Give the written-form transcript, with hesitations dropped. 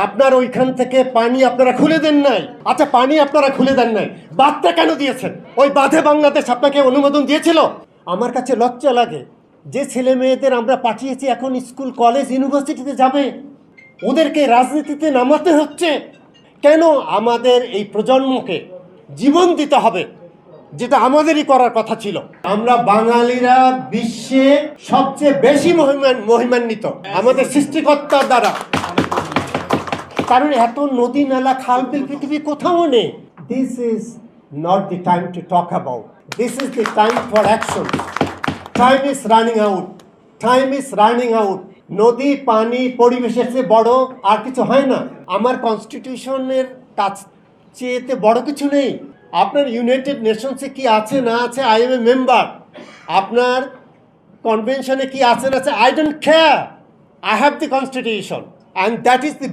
আপনার ওইখান থেকে পানি আপনারা খুলে দেন নাই। আচ্ছা, পানি আপনারা খুলে দেন নাই, বাঁধটা কেন দিয়েছেন? ওই বাঁধে বাংলাদেশ আপনাকে অনুমোদন দিয়েছিল? আমার কাছে লজ্জা লাগে যে ছেলে মেয়েদের আমরা পাঠিয়েছি এখন স্কুল কলেজ ইউনিভার্সিটিতে যাবে, ওদেরকে রাজনীতিতে নামাতে হচ্ছে। কেন আমাদের এই প্রজন্মকে জীবন দিতে হবে, যেটা আমাদেরই করার কথা ছিল? আমরা বাঙালিরা বিশ্বে সবচেয়ে বেশি মহিমান্বিত আমাদের সৃষ্টিকর্তার দ্বারা। কারণ এত নদী নালা খাল বিল পৃথিবী কোথাও নেই। This is not the time to talk about, this is the time for action. Time is running out, time is running out. নদী পানি পরিবেশের চেয়ে বড় আর কিছু হয় না। আমার কনস্টিটিউশনের কাছ চেয়েতে বড় কিছু নেই। আপনার ইউনাইটেড নেশনসে কি আছে না আছে, আই এম এ মেম্বার। আপনার কনভেনশনে কি আছে না আছে, I don't care. I have the constitution and that is the